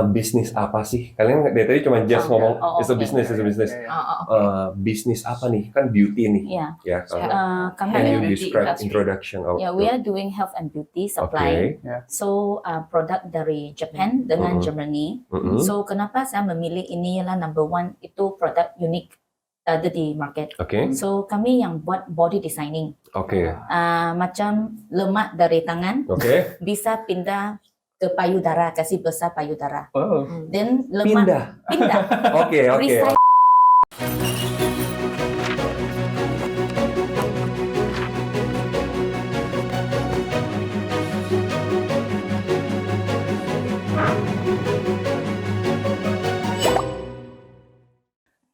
bisnis apa sih? Kalian dari tadi cuma just ngomong it's a business. Bisnis apa nih? Kan beauty nih. Ya. Can you describe introduction of? Yeah, we are doing health and beauty supply. So produk dari Japan dengan Germany. So kenapa saya memilih ini ialah number one itu produk unik ada di market. So kami yang buat body designing. Macam lemak dari tangan bisa pindah ke payudara, kasih besar payudara. Then lemak pindah. Oke.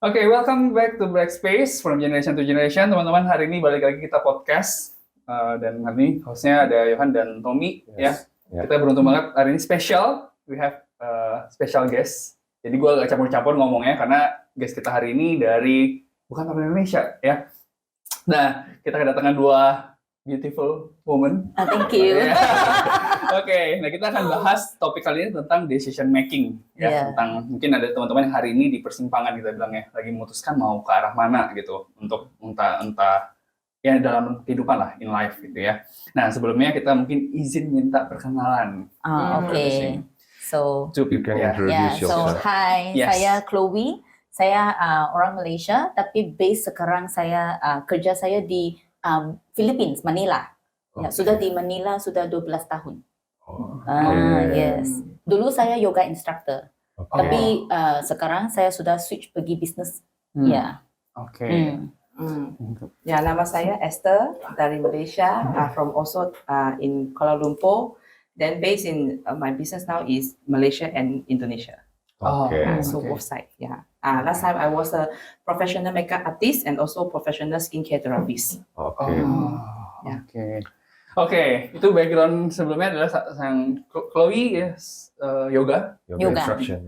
Oke, welcome back to Black Space from Generation to Generation. Teman-teman, hari ini balik lagi kita podcast. Dan hari ini hostnya ada Johan dan Tommy. Kita beruntung banget hari ini spesial. We have special guest. Jadi gue agak campur-campur ngomongnya karena guest kita hari ini dari bukan orang Indonesia ya. Nah, kita kedatangan dua beautiful woman. Thank you. Oke, nah kita akan bahas topik kali ini tentang decision making ya, tentang mungkin ada teman-teman yang hari ini di persimpangan kita bilang ya, lagi memutuskan mau ke arah mana gitu untuk entah ya dalam kehidupan lah, in life gitu ya. Nah, sebelumnya kita mungkin izin minta perkenalan. Oke. So, you can introduce yourself. So hi, saya Chloe. Saya orang Malaysia, tapi base sekarang saya kerja saya di Philippines, Manila. Ya, sudah di Manila sudah 12 tahun. Yes. Dulu saya yoga instructor. Tapi sekarang saya sudah switch pergi bisnis. Ya, nama saya Esther dari Malaysia, from also in Kuala Lumpur. Then based in my business now is Malaysia and Indonesia. So both sides. Last time I was a professional makeup artist and also professional skincare therapist. Oke, itu background sebelumnya adalah sang Chloe yoga instruction,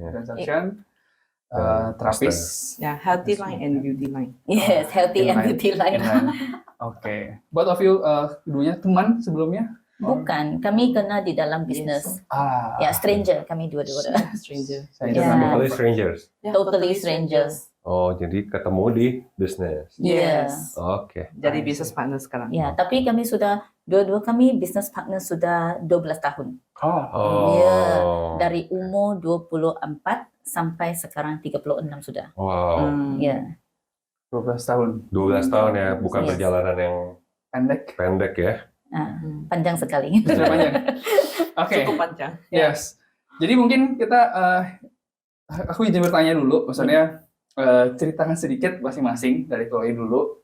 terapis. Healthy line and beauty line. Yes, healthy and beauty line. Oke. Both of you keduanya teman sebelumnya? Bukan, kami kenal di dalam bisnis. Ya, stranger kami dua-dua. Stranger. Totally strangers. Totally strangers. Oh, jadi ketemu di bisnis. Yes. Oke. Jadi business partner sekarang. Ya, tapi kami sudah dua-dua kami business partner sudah 12 tahun. Ya, dari umur 24 sampai sekarang 36 sudah. Wow. Ya. 12 tahun. 12 tahun ya, bukan perjalanan yang pendek ya. Panjang sekali. Oke. Cukup panjang. Yes. Jadi mungkin kita aku izin bertanya dulu, maksudnya ceritakan sedikit masing-masing dari Chloe dulu.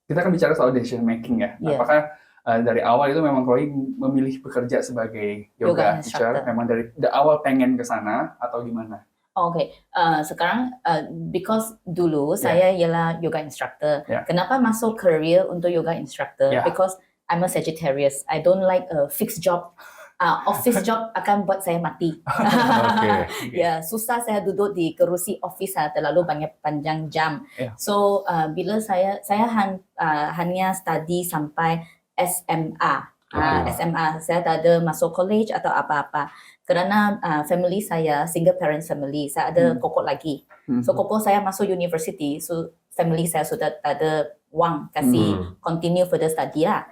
Kita akan bicara soal decision making ya. Apakah dari awal itu memang Chloe memilih bekerja sebagai yoga teacher, memang dari awal pengen ke sana atau gimana? Sekarang because dulu saya ialah yoga instructor. Kenapa masuk career untuk yoga instructor? Because I'm a Sagittarius. I don't like a fixed job. Office job akan buat saya mati. Ya, susah saya duduk di kerusi office terlalu banyak panjang jam. So bila saya hanya study sampai SMA. SMA saya tak ada masuk college atau apa-apa. Kerana family saya single parent family, saya ada kokok lagi. So kokok saya masuk university, so family saya sudah tak ada wang kasih continue further study lah.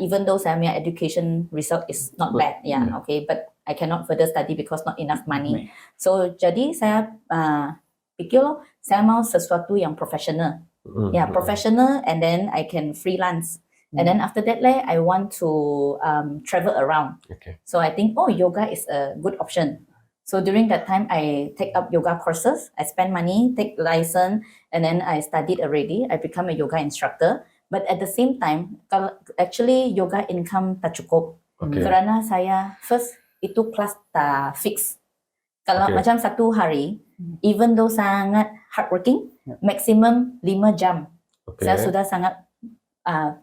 Even though saya punya education result is not bad, but I cannot further study because not enough money. So jadi saya pikir saya mau sesuatu yang professional, professional, and then I can freelance. And then after that, I want to travel around. So I think, yoga is a good option. So during that time, I take up yoga courses. I spend money, take license, and then I studied already. I become a yoga instructor. But at the same time, actually yoga income tak cukup. Kerana saya first itu kelas tak fix. Kalau macam satu hari, even though sangat hardworking, maximum 5 jam. Saya sudah sangat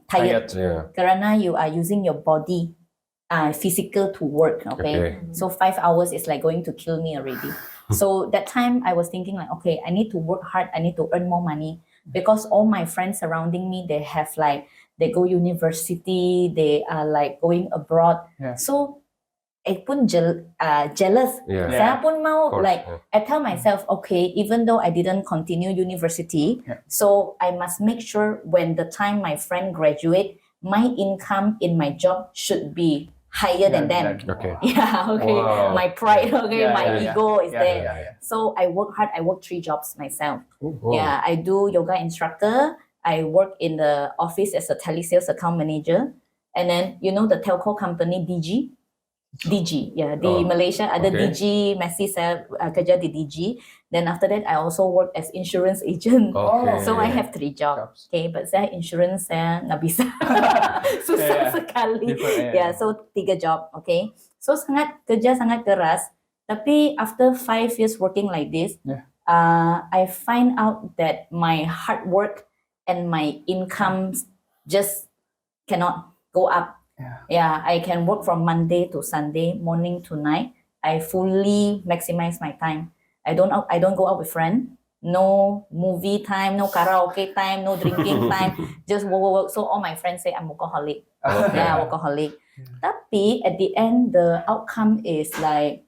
tired. Kerana you are using your body physical to work. So 5 hours is like going to kill me already. So that time I was thinking like, I need to work hard. I need to earn more money. Because all my friends surrounding me, they have they go university, they are like going abroad. So pun jealous. Saya pun mau I tell myself, okay, even though I didn't continue university, so I must make sure when the time my friend graduate, my income in my job should be higher than them. Wow. My pride, my ego is there. So I work hard. I work 3 jobs myself. I do yoga instructor. I work in the office as a telesales account manager. And then, the telco company, DG, di Malaysia ada DG, masih saya kerja di DG. Then after that, I also work as insurance agent. So I have 3 jobs. Okay, but saya insurance saya nggak bisa, susah sekali. So 3 job. Okay, so kerja sangat keras. Tapi after 5 years working like this, I find out that my hard work and my income just cannot go up. I can work from Monday to Sunday, morning to night. I fully maximize my time. I don't go out with friends. No movie time, no karaoke time, no drinking time. Just work. So all my friends say I'm workaholic. Workaholic. Tapi at the end, the outcome is like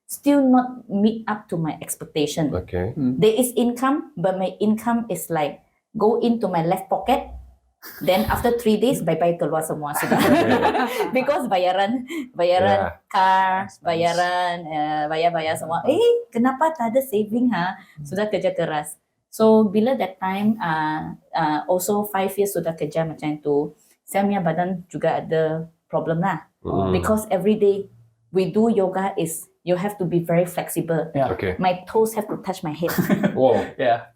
still not meet up to my expectation. There is income, but my income is like go into my left pocket. Then after 3 days, bye-bye keluar semua sudah. Because bayaran car, bayar semua. Kenapa tak ada saving Sudah kerja keras. So bila that time, also 5 years sudah kerja macam itu, saya punya badan juga ada problem lah. Because every day we do yoga is you have to be very flexible. My toes have to touch my head.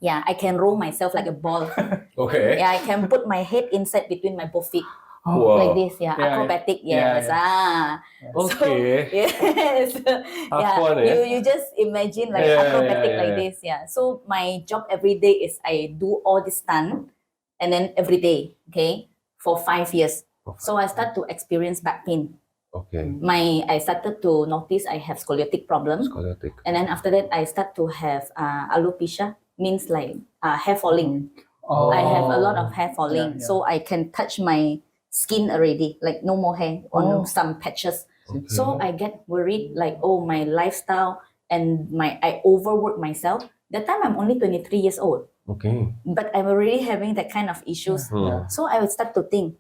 I can roll myself like a ball. I can put my head inside between my both feet. Like this, acrobatic, yes. You just imagine like acrobatic like this, So my job every day is I do all this stunt, and then every day, for 5 years. So I start to experience back pain. I started to notice I have scoliotic problems. And then after that, I start to have alopecia, means like hair falling. I have a lot of hair falling. So I can touch my skin already, like no more hair on some patches. So I get worried, like, my lifestyle and I overwork myself. That time I'm only 23 years old. But I'm already having that kind of issues. So I would start to think,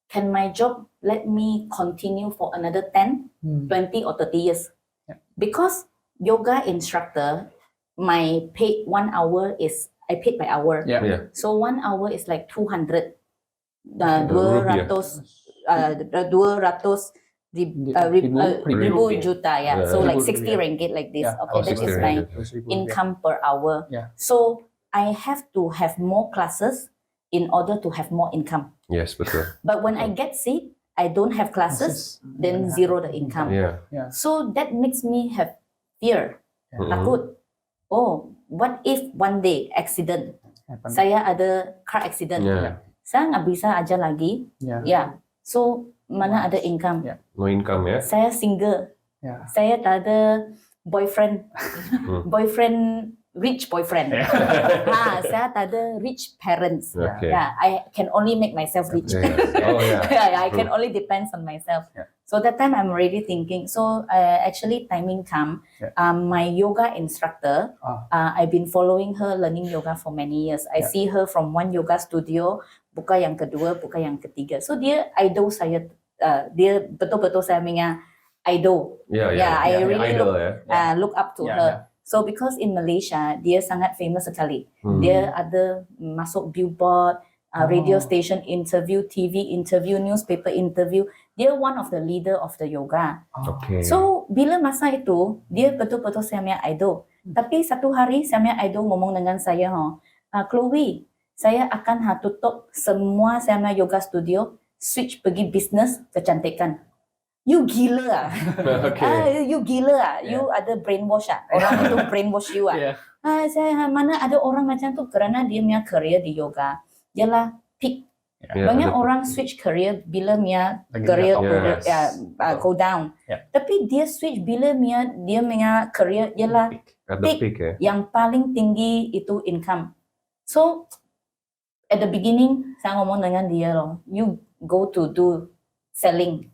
can my job let me continue for another 10, 20 or 30 years? Because yoga instructor, my paid 1 hour is, I paid by hour. So 1 hour is like 200. 200 ribu juta, So like 60 ringgit like this. That is my income per hour. So I have to have more classes in order to have more income. Yes, betul. But when I get sick, I don't have classes, then zero the income. So that makes me have fear. Takut. What if one day accident? Saya ada car accident. Saya nggak bisa aja lagi. So mana ada income? No income ya? Saya single. Saya tak ada boyfriend. Rich boyfriend. Saya tak ada rich parents. I can only make myself rich. I can only depend on myself. So that time I'm already thinking. So actually timing come. My yoga instructor, I've been following her learning yoga for many years. I see her from one yoga studio, buka yang kedua, buka yang ketiga. So dia idol saya. Dia betul-betul saya punya idol. I really look up to her. So because in Malaysia, dia sangat famous sekali. Dia ada masuk billboard, radio station interview, TV interview, newspaper interview. Dia one of the leader of the yoga. So bila masa itu, dia betul-betul saya punya idol. Tapi satu hari saya punya idol ngomong dengan saya, Chloe, saya akan tutup semua saya punya yoga studio, switch pergi bisnes kecantikan. You gila you gila You ada brainwash Orang itu brainwash you saya mana ada orang macam tu kerana dia punya career di yoga. Dialah peak. Banyak orang switch career bila punya career go down. Tapi dia switch bila dia punya career ialah peak. Yang paling tinggi itu income. So at the beginning saya ngomong dengan dia you go to do selling.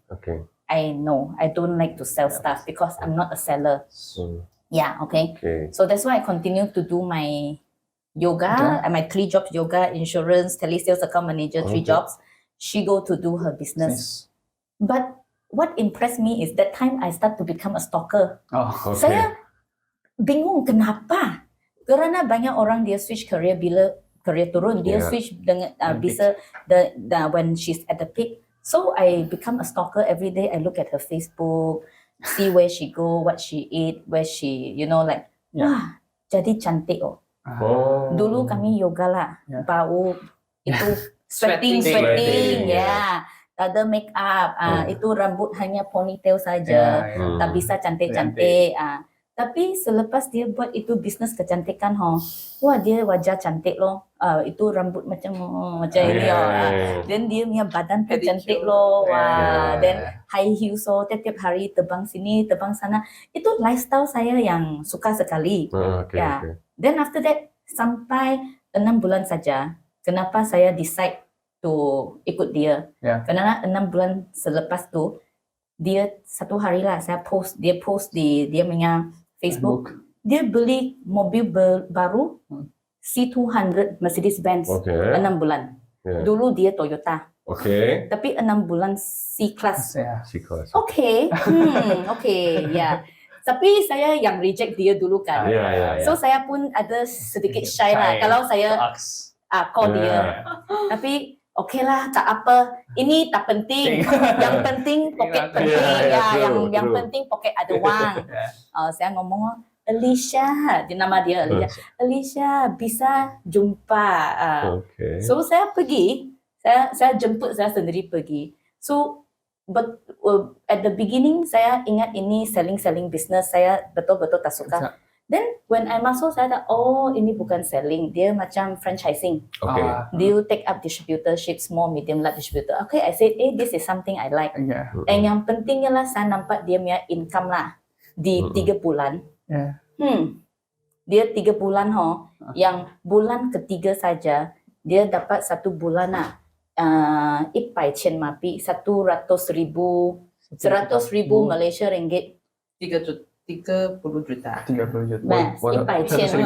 I know I don't like to sell stuff because I'm not a seller. So, Yeah, okay. okay. So that's why I continue to do my yoga and my 3 jobs: yoga, insurance, telesales account manager, 3 jobs. She go to do her business. But what impressed me is that time I start to become a stalker. Oh, Okay. Saya bingung kenapa. Kerana banyak orang dia switch career bila career turun, dia switch dengan bisa when she's at the peak. So I become a stalker every day. I look at her Facebook, see where she go, what she eat, where she, like, wah, jadi cantik oh. Dulu kami yoga lah, bau itu sweating, ya. Tak ada make up, itu rambut hanya ponytail saja, tak bisa cantik-cantik. Tapi selepas dia buat itu bisnes kecantikan, wah dia wajah cantik loh, itu rambut macam ini dan dia punya badan pun cantik loh, wah, dan high heels tiap hari terbang sini terbang sana, itu lifestyle saya yang suka sekali. Then after that sampai 6 bulan saja, kenapa saya decide to ikut dia? Kerana 6 bulan selepas tu dia satu hari lah dia post di dia punya Facebook. Dia beli mobil baru C200 Mercedes-Benz 6 bulan. Dulu dia Toyota. Tapi 6 bulan C-Class. C-Class. Okay. Ya. Tapi saya yang reject dia dulu kan. So saya pun ada sedikit shy lah. Kalau saya call dia. Tapi okay lah, tak apa. Ini tak penting. Yang penting poket penting. Yang penting poket ada wang. Saya ngomong, Alicia, nama dia Alicia. Alicia bisa jumpa. So saya pergi. Saya jemput saya sendiri pergi. So but at the beginning saya ingat ini selling business, saya betul-betul tak suka. Then when I masuk saya tak, ini bukan selling, dia macam franchising. Dia take up distributorship, small, medium, large distributor. Okay, I said, this is something I like. And yang pentingnya lah saya nampak dia punya income lah di 3 bulan. Dia 3 bulan yang bulan ketiga saja dia dapat 1 bulan lah 100,000 mapi, 100,000 Malaysia ringgit. 30 juta. 30 juta. Mas, 100,000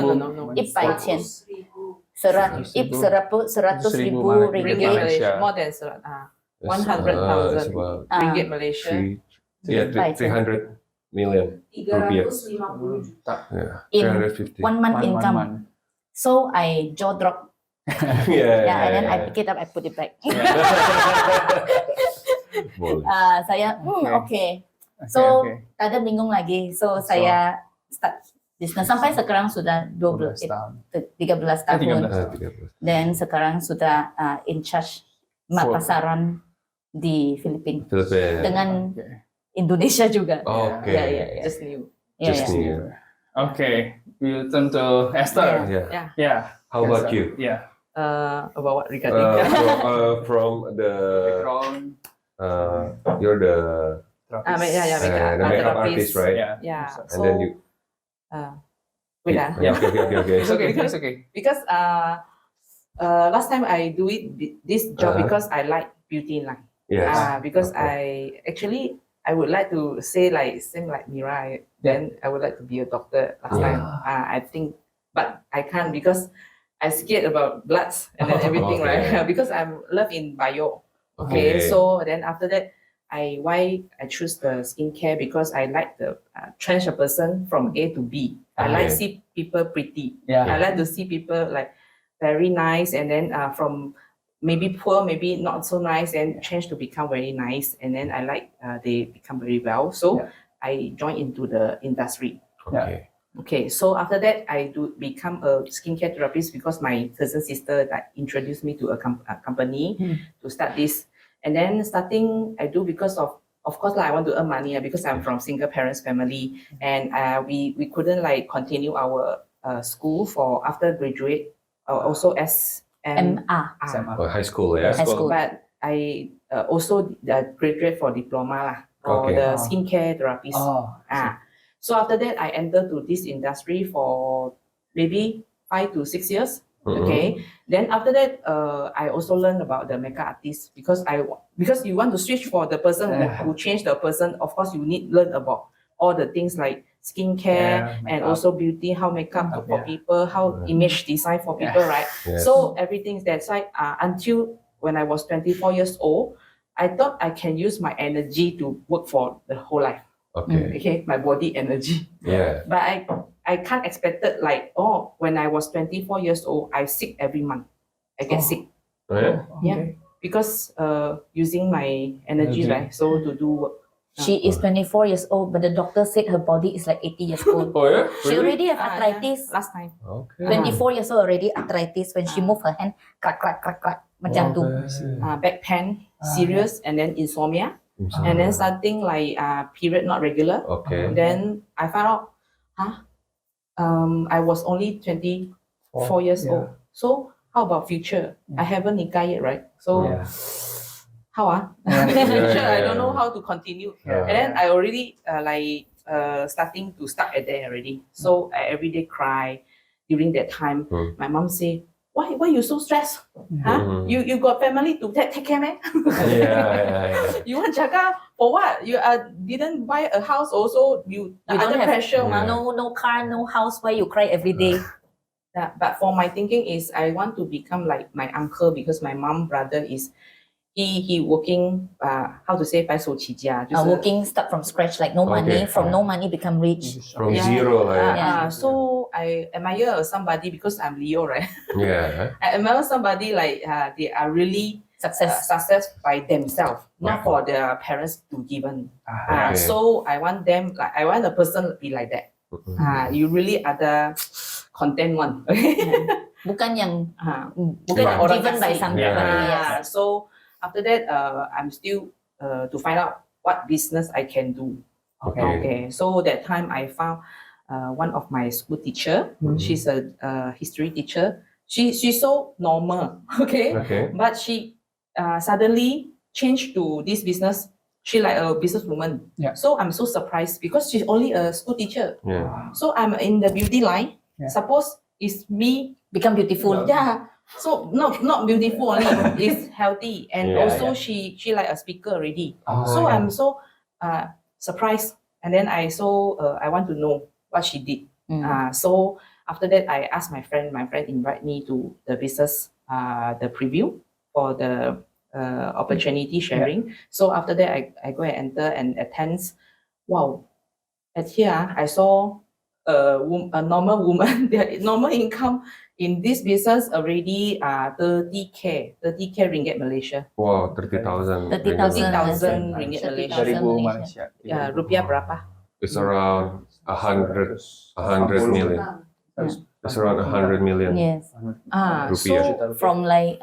ringgit. More than 100,000 ringgit Malaysia. 300 million rupiah. 350 juta. In 350. 1 month income. So I jaw drop. And then I pick it up, I put it back. Saya okay. So tak ada bingung lagi. So saya start business sampai sekarang sudah 13 tahun. Dan sekarang sudah in charge pasaran di Filipina dengan Indonesia juga. Just new. Just new. Okay, we turn to Esther. How about you? About what regarding? From the you're the the makeup artist, right? So, And then you. wait. Okay. It's okay. Because last time I do this job because I like beauty line. Because I would like to say same like Mira. Then I would like to be a doctor last time. I think, but I can't because I scared about bloods and then everything, right? Because I'm love in bio. So then after that, why I choose the skincare because I like the change a person from A to B. I like see people pretty. I like to see people like very nice and then from maybe poor, maybe not so nice, and change to become very nice. And then I like they become very well. So I joined into the industry. Okay, so after that, I do become a skincare therapist because my cousin sister introduced me to a company to start this. And then starting, I do because of course, I want to earn money because I'm from single parents family, and we couldn't continue our school for after graduate, also SMR. High school, High school. But I also graduate for diploma for the skincare therapist. So after that, I entered to this industry for maybe 5 to 6 years. Okay. Then after that, I also learned about the makeup artist because you want to switch for the person who change the person. Of course, you need learn about all the things like skincare and also beauty, how makeup for people, how image design for people, right? Yes. So everything's that side. Until when I was 24 years old, I thought I can use my energy to work for the whole life. Okay, my body energy. Yeah. But I can't expect it like, when I was 24 years old, I sick every month. I get sick. Oh, yeah? Yeah. Because using my energy, right? So to do work. She is 24 years old, but the doctor said her body is like 80 years old. Oh yeah? She already have arthritis. Last time. Okay. 24 years old already arthritis. When she move her hand, clack, clack, clack, clack. Macam tu. Back pain, serious, and then insomnia. And then something like period not regular. Okay. Then I found out, I was only 24 years old. So how about future? I haven't nikah yet, right? So how future? I don't know how to continue. And then I already starting to stuck at there already. So I every day cry. During that time, my mom say, why you so stressed? You got family to take care, man. You want jaga for what? You didn't buy a house also. You don't have pressure. No car, no house. Why you cry every day? But for my thinking is I want to become like my uncle because my mom brother is he working how to say 白手起家 working start from scratch, like no money, from no money become rich. From zero, so I admire somebody because I'm Leo, right? I admire somebody like they are really success by themselves, not for their parents to given. So I want them like I want a person to be like that. You really are the content one. Bukan yang orang given by somebody. So after that, I'm still to find out what business I can do. Okay. So that time I found one of my school teacher. She's a history teacher. She's so normal. Okay. But she suddenly changed to this business. She like a businesswoman. So I'm so surprised because she's only a school teacher. So I'm in the beauty line. Suppose it's me become beautiful. So not beautiful only, it's healthy and also she like a speaker already. So I'm so surprised, and then I want to know what she did. So after that I asked my friend invite me to the business the preview for the opportunity sharing. So after that I go and enter and attend. Wow, at here I saw a normal woman, their normal income in this business already 30k ringgit Malaysia. Wow, 30,000. 30,000 ringgit Malaysia. Rupiah berapa? It's around 100 million. It's around 100 million. Yes. Rupiah. So from like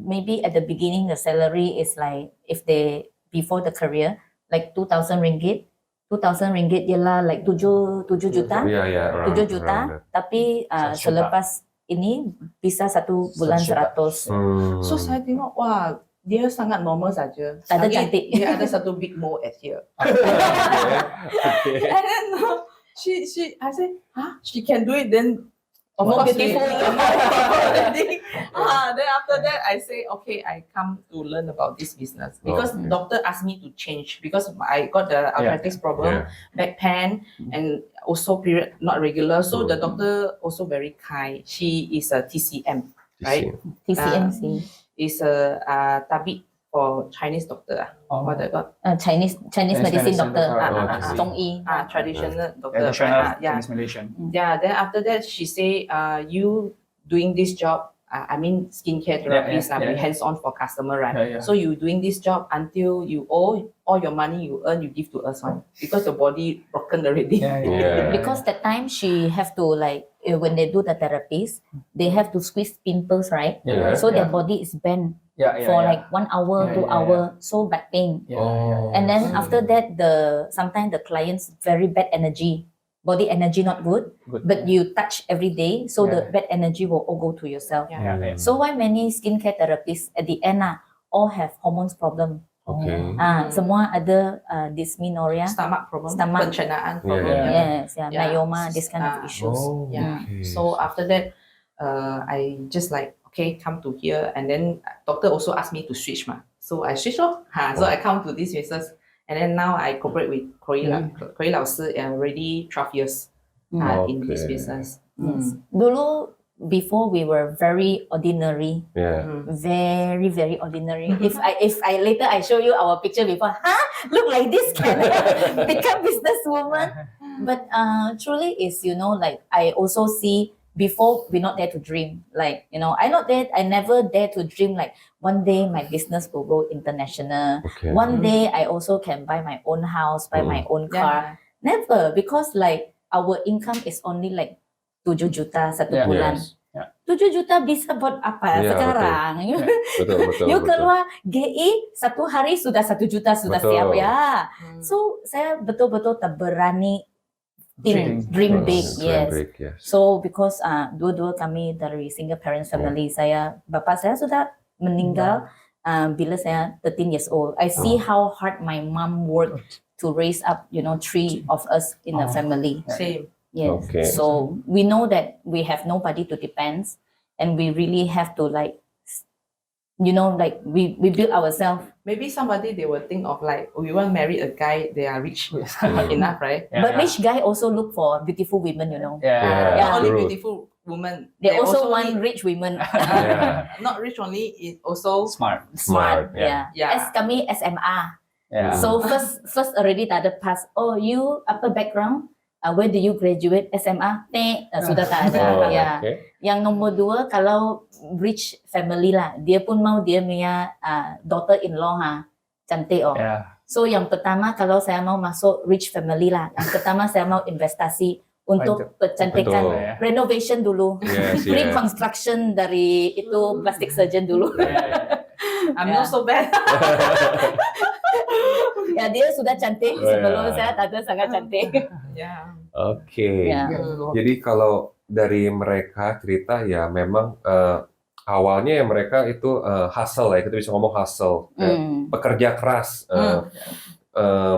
maybe at the beginning the salary is like if they before the career like 2,000 ringgit. 2,000 ringgit ialah like 7 juta. 7 juta. Tapi selepas ini bisa 1 bulan 100. So saya tengok wah dia sangat normal saja. Tak ada cantik. Dia ada satu big mole at here. And then I said, she can do it then. More beautiful. Then after that, I say, okay, I come to learn about this business because doctor asked me to change because I got the arthritis problem, back pain, and also period not regular. So the doctor also very kind. She is a TCM, right? TCMC is a tabib for Chinese doctor. What I got? Chinese medicine doctor. Zhongyi. Traditional doctor. Chinese medicine. Then after that, she say, you doing this job, I mean skincare therapist, hands-on for customer, right? So you doing this job until you owe all your money you earn, you give to us one because your body broken already. Because that time she have to like when they do the therapies, they have to squeeze pimples, right? So their body is bent. For like 1 hour, 2 hour, so back pain. And then after that, sometimes the clients very bad energy, body energy not good. But you touch every day, so the bad energy will all go to yourself. So why many skincare therapists at the end all have hormones problem. Semua ada dysmenorrhea, stomach problem, pencernaan problem, myoma, this kind of issues. So after that, I just like, okay, come to here. And then doctor also asked me to switch. So I switched off. So I come to this business. And then now I cooperate with Chloe Lao Si already 12 years in this business. Yes. Dulu, before we were very ordinary. Very, very ordinary. If I later I show you our picture before, look like this can become businesswoman. But truly is, like I also see before we're not there to dream. Like, I never dare to dream like one day my business will go international. One day I also can buy my own house, buy my own car. Never, because like our income is only like 7 juta satu bulan. 7 juta bisa buat apa sekarang? Betul. You keluar GI 1 hari sudah 1 juta sudah siap ya. So saya betul-betul berani dream big, yes. So because dua-dua kami dari single parents family, bapak saya sudah meninggal bila saya 13 years old. I see how hard my mom worked to raise up, 3 of us in a family. Same. Yes. So we know that we have nobody to depend, and we really have to like, we build ourselves. Maybe somebody they will think of like, we want to marry a guy, they are rich enough, right? But rich guy also look for beautiful women, Not only beautiful women. They also want rich women. Not rich only, it also smart. Yeah. As kami SMA. So first already tak ada pass. Oh, you apa background? Where do you graduate? SMA? Sudah tak ada. Yang nomor 2 kalau rich family lah, dia pun mau dia punya daughter-in-law cantik So yang pertama kalau saya mau masuk rich family lah, yang pertama saya mau investasi untuk kecantikan, renovation dulu, reconstruction dari itu plastic surgeon dulu. I'm not so bad. Dia sudah cantik sebelum saya tak ada sangat cantik. Jadi kalau dari mereka cerita ya memang awalnya ya mereka itu hustle ya, kita bisa ngomong hustle, pekerja keras.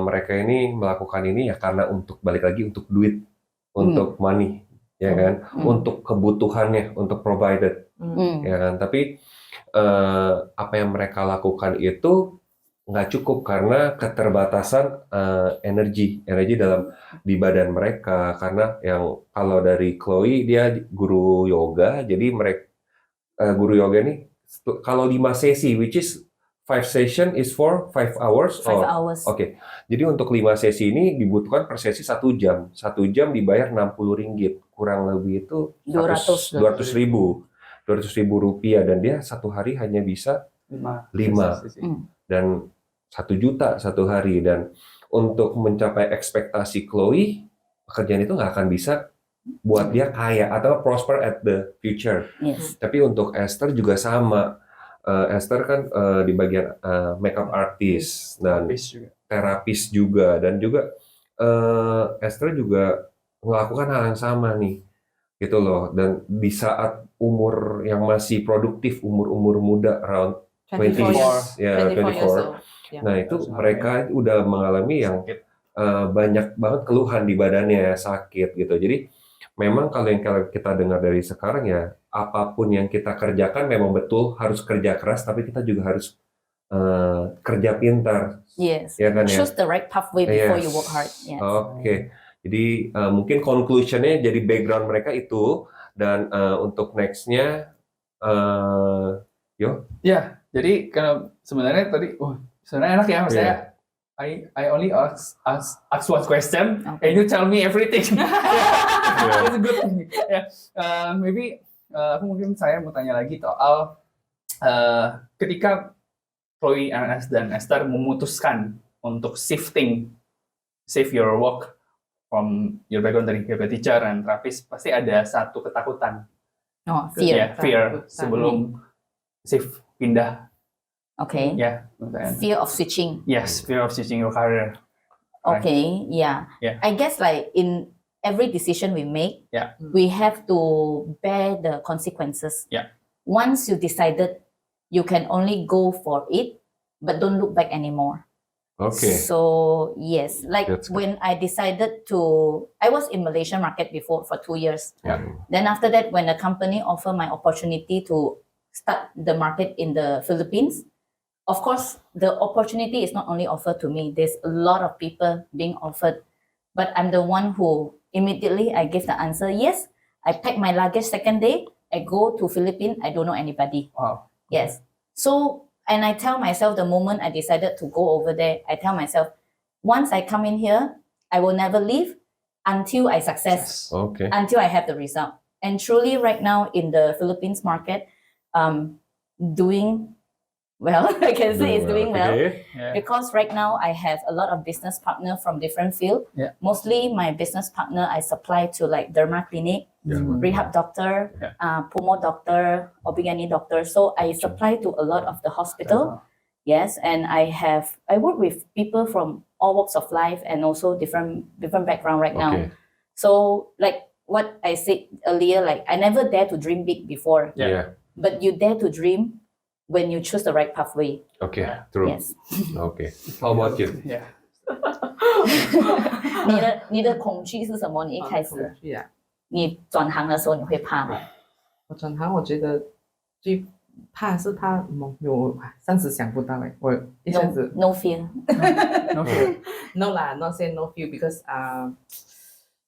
Mereka ini melakukan ini ya karena untuk balik lagi untuk duit, untuk money, ya kan, untuk kebutuhannya, untuk provided, ya kan. Tapi apa yang mereka lakukan itu nggak cukup karena keterbatasan energi dalam di badan mereka. Karena yang kalau dari Chloe dia guru yoga, jadi mereka guru yoga ini kalau 5 sesi, which is 5 session is for 5 hours. 5 hours. Jadi untuk 5 sesi ini dibutuhkan per sesi 1 jam. 1 jam dibayar 60 ringgit, kurang lebih itu 200 ribu rupiah, dan dia 1 hari hanya bisa 5 dan 1 juta 1 hari. Dan untuk mencapai ekspektasi Chloe, pekerjaan itu nggak akan bisa buat dia kaya atau prosper at the future. Tapi untuk Esther juga sama. Esther kan di bagian makeup artist dan terapis juga, dan juga Esther juga melakukan hal yang sama nih, gitu loh. Dan di saat umur yang masih produktif, umur muda, around 24. Nah itu mereka udah mengalami yang banyak banget keluhan di badannya, sakit gitu. Jadi memang kalau yang kita dengar dari sekarang ya, apapun yang kita kerjakan memang betul harus kerja keras, tapi kita juga harus kerja pintar. Ya kan, choose the right pathway before you work hard. Jadi mungkin conclusionnya jadi background mereka itu, dan untuk nextnya, jadi kalau sebenarnya tadi, sebenarnya enak ya maksudnya. I only ask one question, and you tell me everything. That's a good thing. Maybe aku mungkin saya mau tanya lagi soal ketika Chloe dan Esther memutuskan untuk save your work from your background dari teacher and terapis, pasti ada satu ketakutan. Fear sebelum shift pindah. Fear of switching. Yes, fear of switching your career. I guess like in every decision we make, we have to bear the consequences. Once you decided, you can only go for it, but don't look back anymore. Okay. So yes, like That's good. when I decided to, I was in Malaysian market before for 2 years. Yeah. Then after that, when the company offered my opportunity to start the market in the Philippines, of course, the opportunity is not only offered to me. There's a lot of people being offered, but I'm the one who immediately I give the answer. Yes, I pack my luggage second day. I go to Philippines. I don't know anybody. Wow. Yes. So, and I tell myself the moment I decided to go over there, I tell myself, once I come in here, I will never leave until I success, Okay. until I have the result. And truly, right now in the Philippines market, doing well, I can say it's doing well. Okay. Yeah. Because right now I have a lot of business partner from different field. Yeah. Mostly my business partner I supply to like derma clinic, rehab doctor, pulmo doctor, OB/GYN doctor. So I supply to a lot of the hospital. Yes, and I work with people from all walks of life and also different background right now. Okay. So like what I said earlier, like I never dare to dream big before, Yeah. but you dare to dream when you choose the right pathway. Okay. True. Yes. Okay. How about you? Yeah. 你的恐惧是什么？你一开始Yeah. 你转行的时候你会怕吗？我转行，我觉得最怕是怕有，暂时想不到哎，我一下子 No fear. No fear. no lah, not say no few because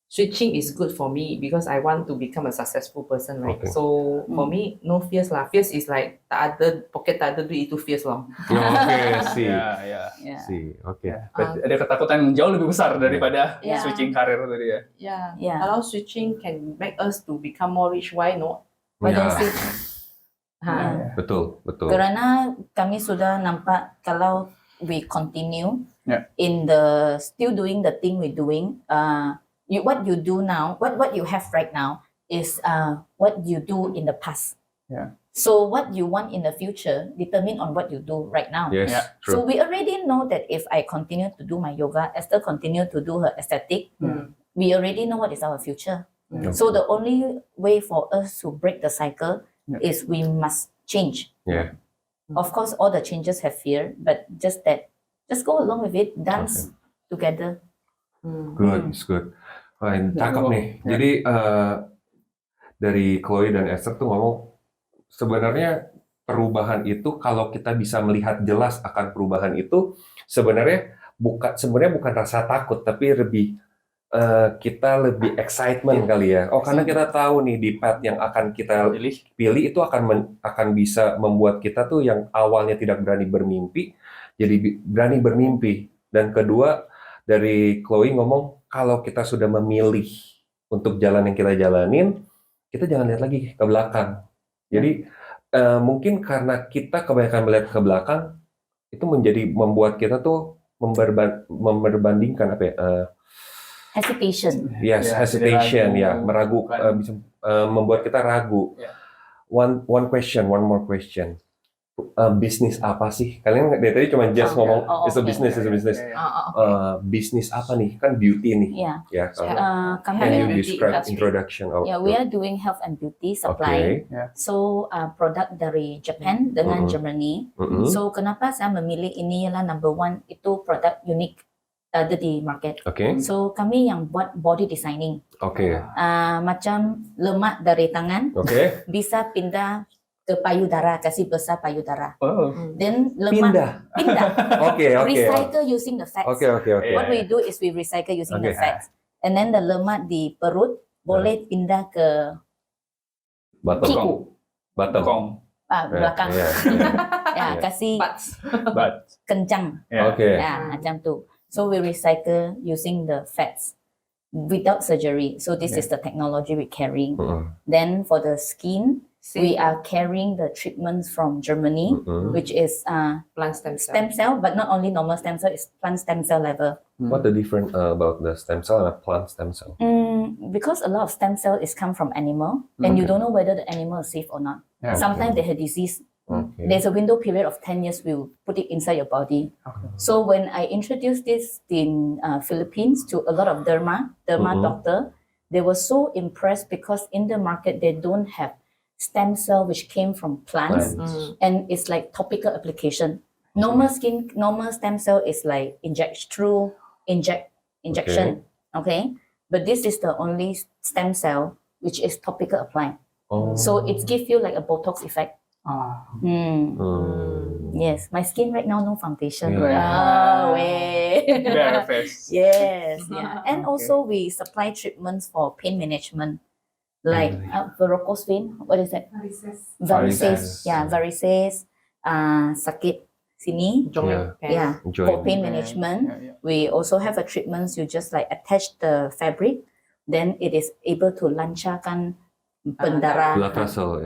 switching is good for me because I want to become a successful person, right? Okay. So for me, no fears lah. Fears is like tak ada pocket tak ada duit itu fears loh. Okay. See. Yeah. Yeah. See. Okay. Berarti ada ketakutan yang jauh lebih besar daripada Yeah. switching karir tadi ya. Yeah. Yeah. Kalau switching can make us to become more rich, why not? Why Ya. don't switch? Ha. Betul. Betul. Kerana kami sudah nampak kalau we continue Yeah. in the still doing the thing we're doing, what you do now, what you have right now is what you do in the past. Yeah. So what you want in the future determine on what you do right now. Yes. Yeah. So True. we already know that if I continue to do my yoga, Esther continue to do her aesthetic, we already know what is our future. So the only way for us to break the cycle is we must change. Yeah. Of course, all the changes have fear, but just go along with it, dance together. Good. It's good. Fine. Cakep nih. Jadi dari Chloe dan Esther tuh ngomong sebenarnya perubahan itu kalau kita bisa melihat jelas akan perubahan itu sebenarnya bukan rasa takut tapi lebih kita lebih excitement kali ya. Oh, karena kita tahu nih di path yang akan kita pilih itu akan bisa membuat kita tuh yang awalnya tidak berani bermimpi jadi berani bermimpi. Dan kedua dari Chloe ngomong kalau kita sudah memilih untuk jalan yang kita jalanin, kita jangan lihat lagi ke belakang. Jadi mungkin karena kita kebanyakan melihat ke belakang itu membuat kita tuh memperbandingkan apa ya? Hesitation. Yes, hesitation ya, meragukan, bisa membuat kita ragu. Yeah. One more question. Bisnis apa sih? Kalian dari tadi cuma just ngomong it's a business. Bisnis apa nih? Kan beauty nih. Yeah. Ya. Can Can you beauty describe industry. introduction of? Yeah, we are doing health and beauty supply. Okay. So product dari Japan dengan Germany. Mm-mm. So kenapa saya memilih ini ialah number one itu produk unik ada di market. Okay. So kami yang buat body designing. Okay. Macam lemak dari tangan Okay. bisa pindah ke payudara, kasih besar payudara. Oh. Then lemak pindah. Okay. Recycle using the fats. Okay. What we do is we recycle using the fats. And then the lemak di perut boleh pindah ke Bottom. belakang. Yeah. Ya, kasih But kencang. yeah. Okay. Ya, macam tu. So we recycle using the fats without surgery. So this is the technology we carry. Mm-mm. Then for the skin, we are carrying the treatments from Germany, Mm-mm. which is Plant stem cell. stem cell, but not only normal stem cell, it's plant stem cell level. What the difference about the stem cell and a plant stem cell? Because a lot of stem cell is come from animal, and you don't know whether the animal is safe or not. Yeah. Sometimes they have disease. Okay. There's a window period of 10 years, we will put it inside your body. So when I introduced this in Philippines to a lot of derma doctor, they were so impressed because in the market, they don't have stem cell which came from plants. And it's like topical application. Normal stem cell is like injection. Okay. But this is the only stem cell which is topical apply. So it gives you like a Botox effect. Yes, my skin right now no foundation. Bare face. Yes, yeah. And also we supply treatments for pain management, like varicose vein. What is that? Varices. Yeah, varices. Sakit sini. Yeah. For pain management, we also have a treatments. You just like attach the fabric, then it is able to lancarkan pendarahan. Blood vessel,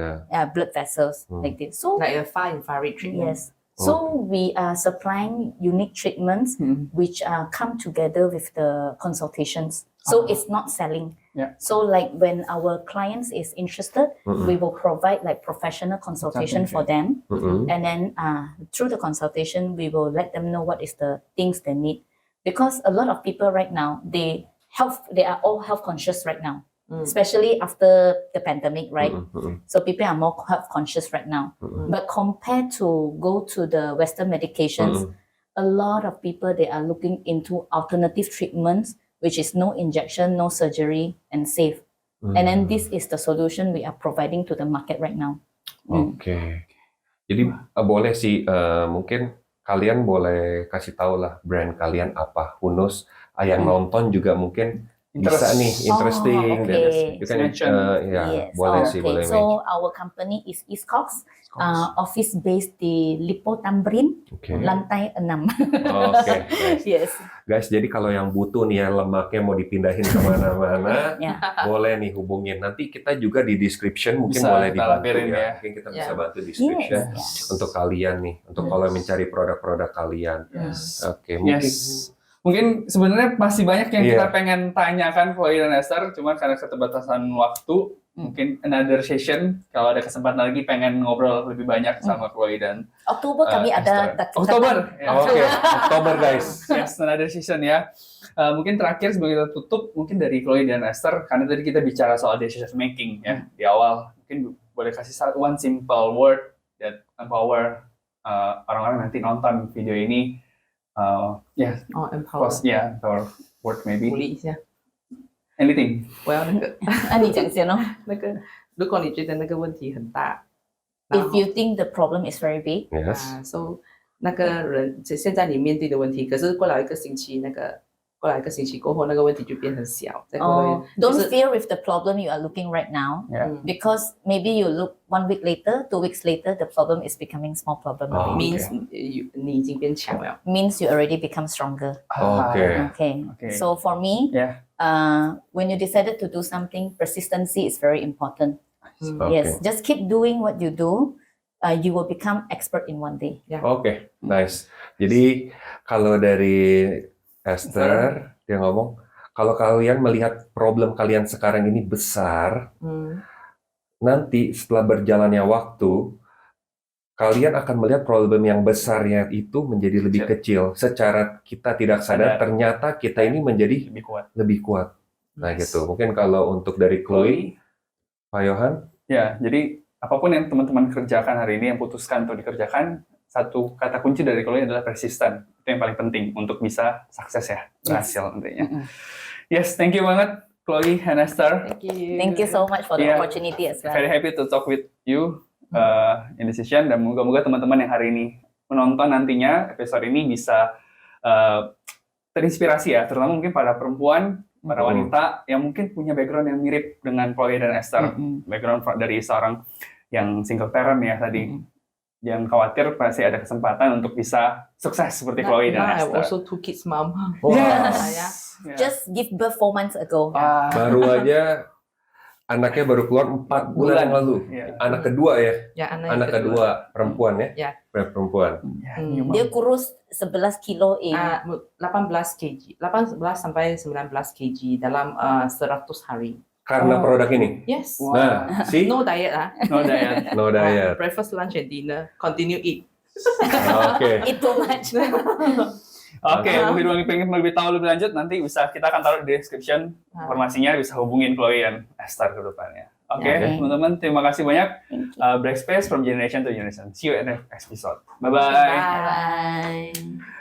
blood vessels like this. So like a far infrared treatment. Yes. So we are supplying unique treatments which come together with the consultations. So it's not selling. Yeah. So like when our clients is interested, we will provide like professional consultation for them. And then through the consultation, we will let them know what is the things they need. Because a lot of people right now, they are all health conscious right now. Especially after the pandemic, right? So people are more health conscious right now. But compared to go to the Western medications, a lot of people, they are looking into alternative treatments, which is no injection, no surgery, and safe. And then this is the solution we are providing to the market right now. Jadi boleh sih, mungkin kalian boleh kasih tahu lah brand kalian apa. Who knows, yang nonton juga mungkin bisa nih, interesting. You can, Yes. boleh sih, boleh. So our company is Eastcox, office based di Lipo Tamrin, lantai 6. Nice. Yes. Guys, jadi kalau yang butuh nih ya lemaknya mau dipindahin kemana-mana, boleh nih hubungin. Nanti kita juga di description mungkin bisa boleh dibantu ya. Mungkin kita bisa bantu description untuk kalian nih, untuk kalau mencari produk-produk kalian. Mungkin sebenarnya masih banyak yang kita pengen tanyakan Chloe dan Esther, cuma karena keterbatasan waktu, mungkin another session kalau ada kesempatan lagi pengen ngobrol lebih banyak sama Chloe dan Oktober kami ada Oktober. Oktober guys. Yes, another session ya. Mungkin terakhir sebelum kita tutup, mungkin dari Chloe dan Esther, karena tadi kita bicara soal decision making ya di awal, mungkin boleh kasih one simple word that empower orang-orang nanti nonton video ini. Empower. Empower word maybe. 鼓励一下。 Anything. Well， 你讲先哦。如果你觉得那个问题很大 If you think the problem is very big, so 那个人现在你面对的问题，可是过来一个星期过后，那个问题就变很小。don't fear with the problem you are looking right now, because maybe you look 1 week later, 2 weeks later, the problem is becoming small problem. Means 你已经变强了。Means you already become stronger. Okay. So for me, when you decided to do something, persistency is very important. Yes, just keep doing what you do. You will become expert in one day. Nice. Jadi kalau dari Esther, dia ngomong, kalau kalian melihat problem kalian sekarang ini besar, nanti setelah berjalannya waktu, kalian akan melihat problem yang besarnya itu menjadi lebih kecil. Secara kita tidak sadar, ternyata kita ini menjadi lebih kuat. Nah gitu, mungkin kalau untuk dari Chloe, Pak Johan? Ya, jadi apapun yang teman-teman kerjakan hari ini, yang putuskan untuk dikerjakan, satu kata kunci dari Chloe adalah persisten. Itu yang paling penting untuk bisa sukses ya, berhasil nantinya. Yes, thank you banget Chloe and Esther. Thank you so much for the opportunity as well. Very happy to talk with you in this session, dan moga-moga teman-teman yang hari ini menonton nantinya episode ini bisa terinspirasi ya, terutama mungkin para perempuan, para wanita yang mungkin punya background yang mirip dengan Chloe dan Esther, background dari seorang yang single parent ya tadi. Jangan khawatir, pasti ada kesempatan untuk bisa sukses seperti Chloe dan Esther. I'm also 2 kids mom. Just give birth 4 months ago. Baru aja anaknya baru keluar 4 bulan lalu. Anak kedua ya? Anak kedua perempuan ya? Perempuan. Dia kurus 11 kilo 18 kg. 18 sampai 19 kg dalam 100 hari. Karena produk ini? Yes. Nah, see? No diet No diet. Breakfast, lunch, and dinner. Continue eat. Eat too much. Mungkin pengen lebih tahu lebih lanjut, nanti kita akan taruh di description informasinya, bisa hubungin Chloe dan Esther ke depannya. Oke, teman-teman, terima kasih banyak. Break Space from Generation to Generation. See you in the next episode. Bye-bye. Bye.